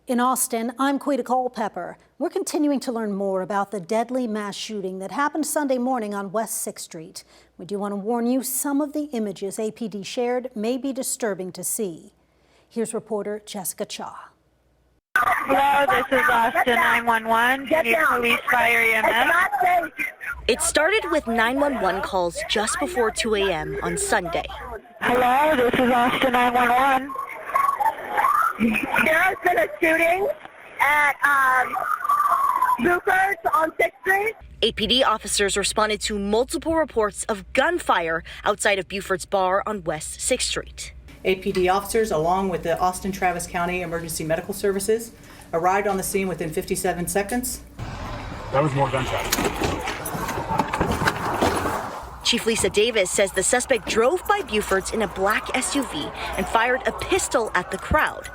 In Austin, I'm Quita Culpepper. We're continuing to learn more about the deadly mass shooting that happened Sunday morning on West 6th Street. We do want to warn you, some of the images APD shared may be disturbing to see. Here's reporter Jessica Cha. Hello, this is Austin 911. Need police, fire, EMS. It started with 911 calls just before 2 a.m. on Sunday. Hello, this is Austin 911. There has been a shooting at Buford's on 6th Street. APD officers responded to multiple reports of gunfire outside of Buford's bar on West 6th Street. APD officers, along with the Austin Travis County Emergency Medical Services, arrived on the scene within 57 seconds. That was more gunshots. Chief Lisa Davis says the suspect drove by Buford's in a black SUV and fired a pistol at the crowd.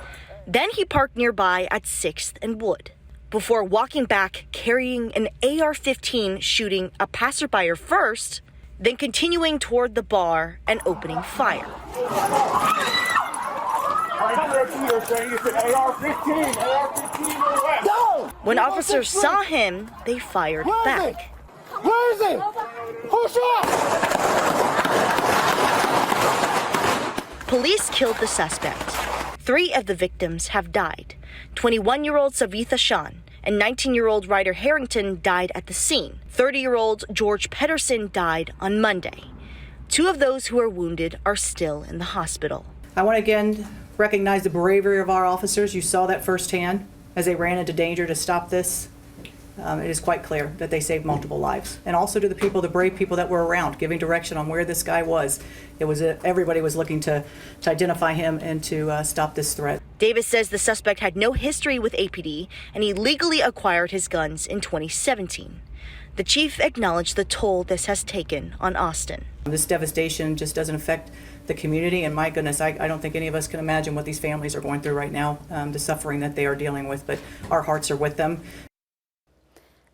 Then he parked nearby at 6th and Wood, before walking back carrying an AR-15, shooting a passerby first, then continuing toward the bar and opening fire. When officers saw him, they fired back. Where is he? Who shot? Police killed the suspect. 3 of the victims have died. 21-year-old Savitha Shan and 19-year-old Ryder Harrington died at the scene. 30-year-old George Pedersen died on Monday. 2 of those who are wounded are still in the hospital. I want to again recognize the bravery of our officers. You saw that firsthand as they ran into danger to stop this. It is quite clear that they saved multiple lives. And also to the people, the brave people that were around, giving direction on where this guy was. It was everybody was looking to identify him and to stop this threat. Davis says the suspect had no history with APD and he legally acquired his guns in 2017. The chief acknowledged the toll this has taken on Austin. This devastation just doesn't affect the community, and my goodness, I don't think any of us can imagine what these families are going through right now, the suffering that they are dealing with, but our hearts are with them.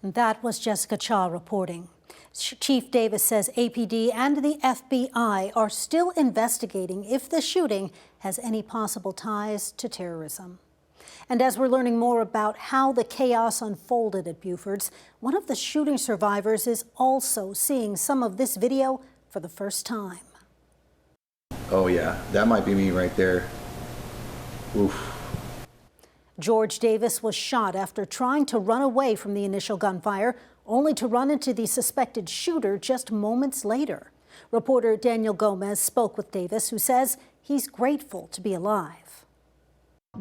That was Jessica Cha reporting. Chief Davis says APD and the FBI are still investigating if the shooting has any possible ties to terrorism. And as we're learning more about how the chaos unfolded at Buford's, one of the shooting survivors is also seeing some of this video for the first time. Oh yeah, that might be me right there. Oof. George Davis was shot after trying to run away from the initial gunfire, only to run into the suspected shooter just moments later. Reporter Daniel Gomez spoke with Davis, who says he's grateful to be alive.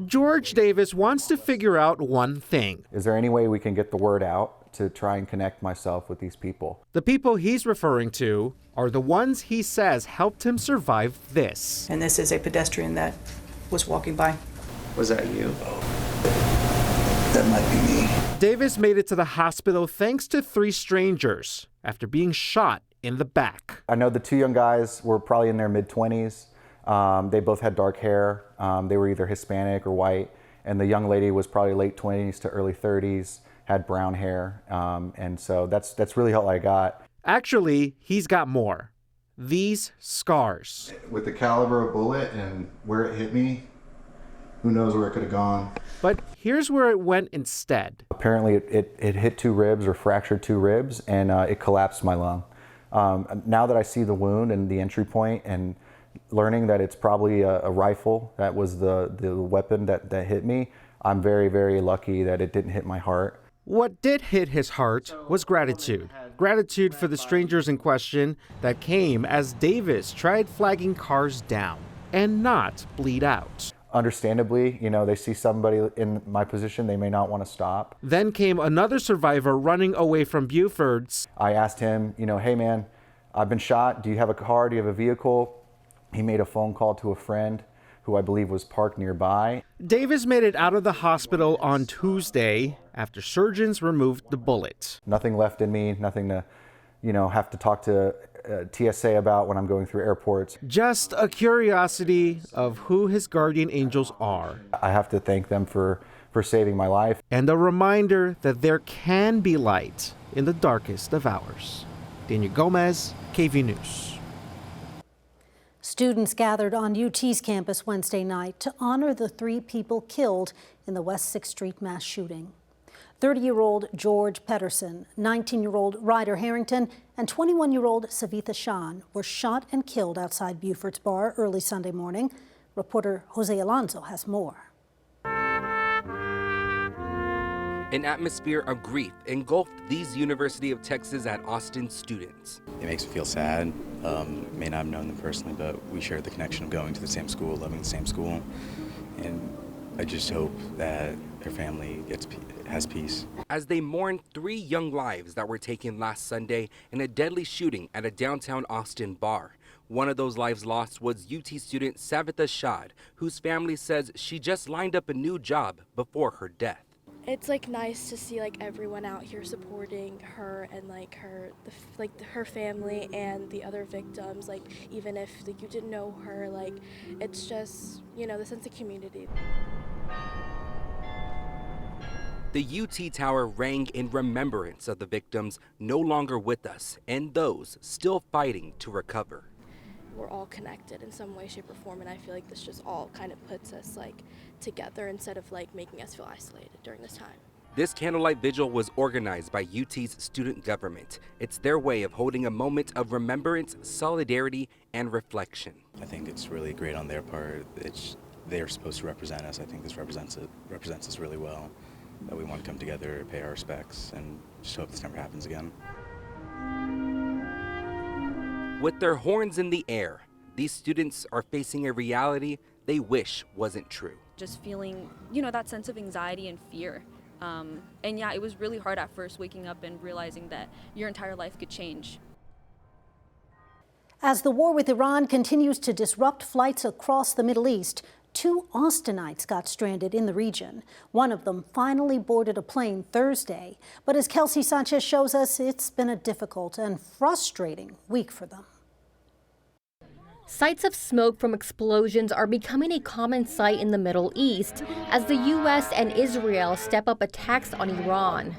George Davis wants to figure out one thing. Is there any way we can get the word out to try and connect myself with these people? The people he's referring to are the ones he says helped him survive this. And this is a pedestrian that was walking by. Was that you? That might be me. Davis made it to the hospital thanks to 3 strangers after being shot in the back. I know the 2 young guys were probably in their mid-20s. They both had dark hair. They were either Hispanic or white. And the young lady was probably late 20s to early 30s, had brown hair. And so that's really all I got. Actually, he's got more. These scars. With the caliber of bullet and where it hit me, who knows where it could have gone. But here's where it went instead. Apparently it hit 2 ribs or fractured 2 ribs, and it collapsed my lung. Now that I see the wound and the entry point and learning that it's probably a rifle that was the weapon that hit me, I'm very, very lucky that it didn't hit my heart. What did hit his heart was gratitude. Gratitude for the strangers in question that came as Davis tried flagging cars down and not bleed out. Understandably, they see somebody in my position, they may not want to stop. Then came another survivor running away from Buford's. I asked him, hey man, I've been shot. Do you have a car? Do you have a vehicle? He made a phone call to a friend who I believe was parked nearby. Davis made it out of the hospital on Tuesday after surgeons removed the bullet. Nothing left in me, nothing to, have to talk to TSA about when I'm going through airports. Just a curiosity of who his guardian angels are. I have to thank them for saving my life. And a reminder that there can be light in the darkest of hours. Daniel Gomez, KVUE News. Students gathered on UT's campus Wednesday night to honor the 3 people killed in the West 6th Street mass shooting. 30-year-old George Pedersen, 19-year-old Ryder Harrington, and 21-year-old Savitha Shan were shot and killed outside Buford's bar early Sunday morning. Reporter Jose Alonso has more. An atmosphere of grief engulfed these University of Texas at Austin students. It makes me feel sad. May not have known them personally, but we shared the connection of going to the same school, loving the same school, and I just hope that their family has peace. As they mourn 3 young lives that were taken last Sunday in a deadly shooting at a downtown Austin bar. One of those lives lost was UT student Savitha Shad, whose family says she just lined up a new job before her death. It's nice to see everyone out here supporting her and her family and the other victims. Even if you didn't know her, it's just the sense of community. The UT Tower rang in remembrance of the victims no longer with us and those still fighting to recover. We're all connected in some way, shape, or form, and I feel this just all kind of puts us together instead of making us feel isolated during this time. This candlelight vigil was organized by UT's student government. It's their way of holding a moment of remembrance, solidarity, and reflection. I think it's really great on their part. They're supposed to represent us. I think this represents us really well. That we want to come together, pay our respects, and just hope this never happens again. With their horns in the air, these students are facing a reality they wish wasn't true. Just feeling, that sense of anxiety and fear. And yeah, it was really hard at first waking up and realizing that your entire life could change. As the war with Iran continues to disrupt flights across the Middle East, 2 Austinites got stranded in the region. One of them finally boarded a plane Thursday. But as Kelsey Sanchez shows us, it's been a difficult and frustrating week for them. Sights of smoke from explosions are becoming a common sight in the Middle East as the U.S. and Israel step up attacks on Iran.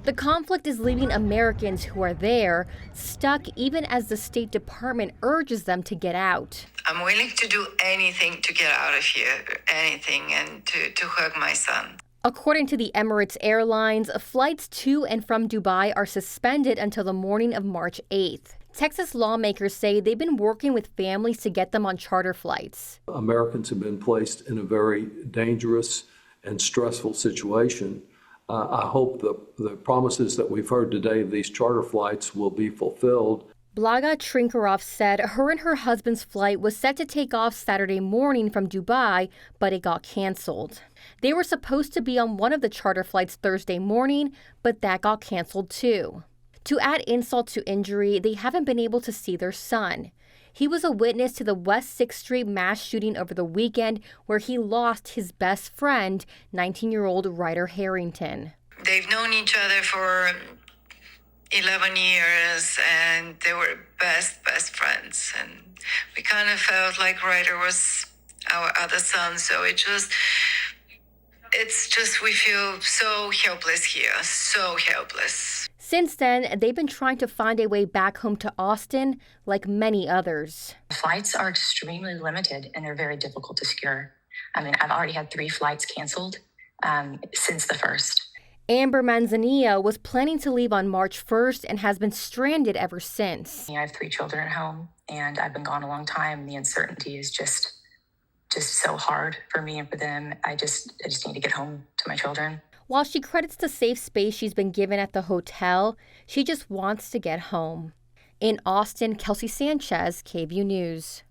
The conflict is leaving Americans who are there stuck even as the State Department urges them to get out. I'm willing to do anything to get out of here, anything, and to hug my son. According to the Emirates Airlines, flights to and from Dubai are suspended until the morning of March 8th. Texas lawmakers say they've been working with families to get them on charter flights. Americans have been placed in a very dangerous and stressful situation. I hope the promises that we've heard today of these charter flights will be fulfilled. Blaga Trinkarov said her and her husband's flight was set to take off Saturday morning from Dubai, but it got canceled. They were supposed to be on one of the charter flights Thursday morning, but that got canceled too. To add insult to injury, they haven't been able to see their son. He was a witness to the West 6th Street mass shooting over the weekend where he lost his best friend, 19-year-old Ryder Harrington. They've known each other for 11 years, and they were best friends. And we kind of felt like Ryder was our other son, so it's just we feel so helpless here, so helpless. Since then, they've been trying to find a way back home to Austin, like many others. Flights are extremely limited, and they're very difficult to secure. I've already had 3 flights canceled since the 1st. Amber Manzanilla was planning to leave on March 1st and has been stranded ever since. I have 3 children at home, and I've been gone a long time. The uncertainty is just so hard for me and for them. I just need to get home to my children. While she credits the safe space she's been given at the hotel, she just wants to get home. In Austin, Kelsey Sanchez, KVUE News.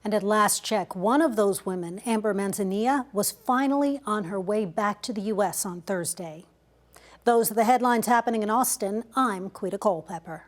And at last check, one of those women, Amber Manzanilla, was finally on her way back to the U.S. on Thursday. Those are the headlines happening in Austin. I'm Quita Culpepper.